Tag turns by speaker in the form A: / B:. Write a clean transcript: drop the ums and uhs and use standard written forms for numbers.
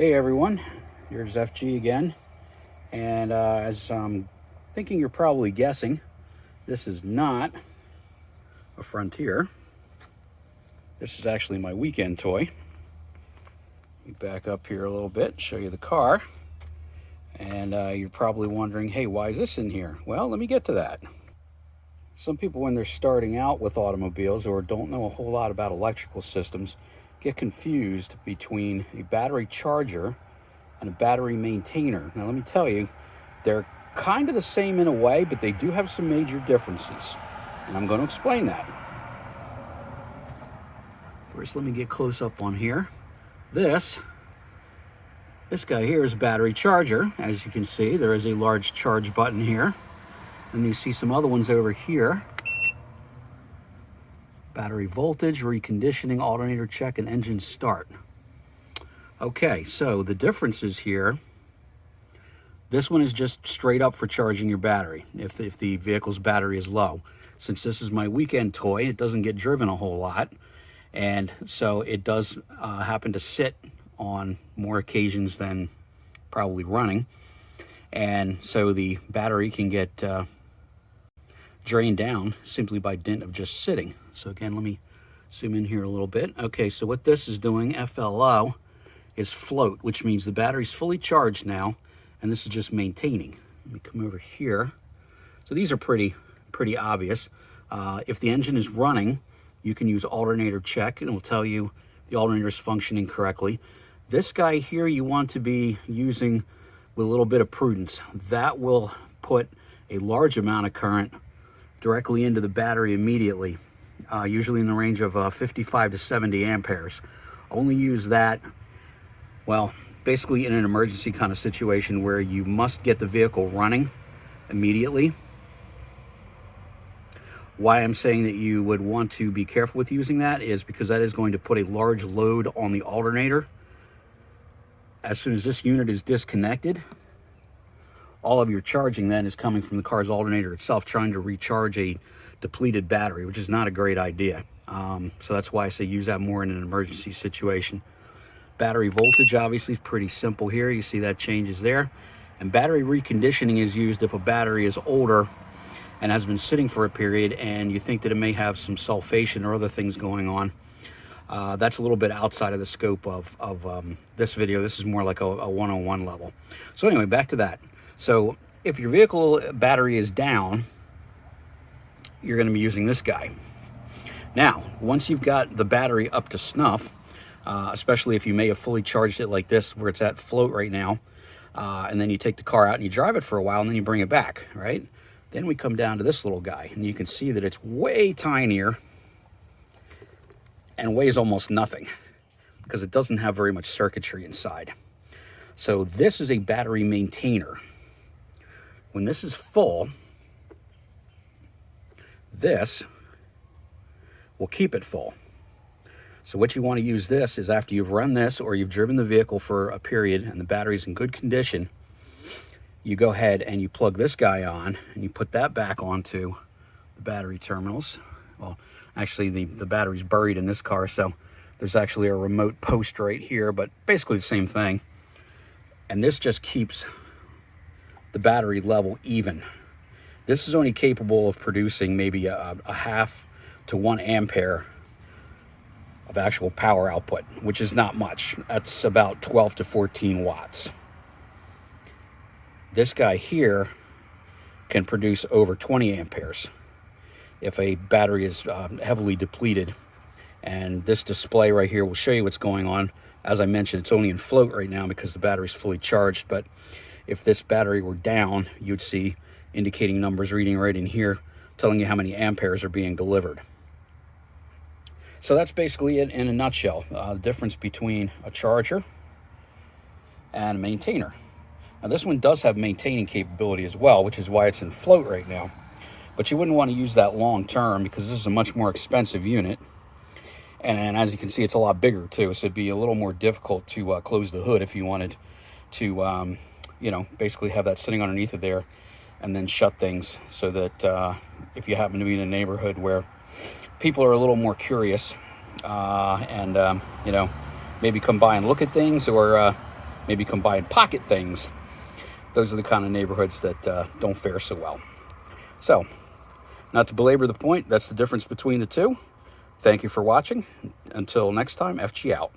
A: Hey everyone, here's FG again, and as I'm thinking you're probably guessing, this is not a Frontier. This is actually my weekend toy. Let me back up here a little bit, show you the car, and you're probably wondering, hey, why is this in here? Well, let me get to that. Some people, when they're starting out with automobiles or don't know a whole lot about electrical systems, get confused between a battery charger and a battery maintainer. Now let me tell you, they're kind of the same in a way, but they do have some major differences, and I'm going to explain that. First, let me get close up on here. This guy here is a battery charger. As you can see, there is a large charge button here, and you see some other ones over here. Battery voltage, reconditioning, alternator check, and engine start. Okay, so the differences here, this one is just straight up for charging your battery if the vehicle's battery is low. Since this is my weekend toy, it doesn't get driven a whole lot, and so it does happen to sit on more occasions than probably running, and so the battery can get drained down simply by dint of just sitting. So again, let me zoom in here a little bit. Okay, so what this is doing, FLO, is float, which means the battery's fully charged now, and this is just maintaining. Let me come over here. So these are pretty obvious. If the engine is running, you can use alternator check, and it will tell you the alternator is functioning correctly. This guy here you want to be using with a little bit of prudence. That will put a large amount of current directly into the battery immediately, usually in the range of 55 to 70 amperes. Only use that, well, basically in an emergency kind of situation where you must get the vehicle running immediately. Why I'm saying that you would want to be careful with using that is because that is going to put a large load on the alternator. As soon as this unit is disconnected, all of your charging then is coming from the car's alternator itself, trying to recharge a depleted battery, which is not a great idea. So that's why I say use that more in an emergency situation. Battery voltage obviously is pretty simple here. You see that changes there. And battery reconditioning is used if a battery is older and has been sitting for a period and you think that it may have some sulfation or other things going on. That's a little bit outside of the scope of this video. This is more like a 101 level. So anyway, back to that. So if your vehicle battery is down, you're going to be using this guy. Now, once you've got the battery up to snuff, especially if you may have fully charged it like this, where it's at float right now, and then you take the car out and you drive it for a while and then you bring it back, right? Then we come down to this little guy, and you can see that it's way tinier and weighs almost nothing because it doesn't have very much circuitry inside. So this is a battery maintainer. When this is full, this will keep it full. So what you want to use this is after you've run this or you've driven the vehicle for a period and the battery's in good condition, you go ahead and you plug this guy on and you put that back onto the battery terminals. Well, actually the battery's buried in this car, so there's actually a remote post right here, but basically the same thing. And this just keeps the battery level even. This is only capable of producing maybe a half to 1 ampere of actual power output, which is not much. That's about 12 to 14 watts. This guy here can produce over 20 amperes if a battery is heavily depleted. And this display right here will show you what's going on. As I mentioned, it's only in float right now because the battery's fully charged, but if this battery were down, you'd see indicating numbers reading right in here, telling you how many amperes are being delivered. So that's basically it in a nutshell, the difference between a charger and a maintainer. Now this one does have maintaining capability as well, which is why it's in float right now. But you wouldn't want to use that long term because this is a much more expensive unit. And as you can see, it's a lot bigger too, so it'd be a little more difficult to close the hood if you wanted to, you know, basically have that sitting underneath of there and then shut things so that if you happen to be in a neighborhood where people are a little more curious and, you know, maybe come by and look at things, or maybe combine pocket things, those are the kind of neighborhoods that don't fare so well. So, not to belabor the point, that's the difference between the two. Thank you for watching. Until next time, FG out.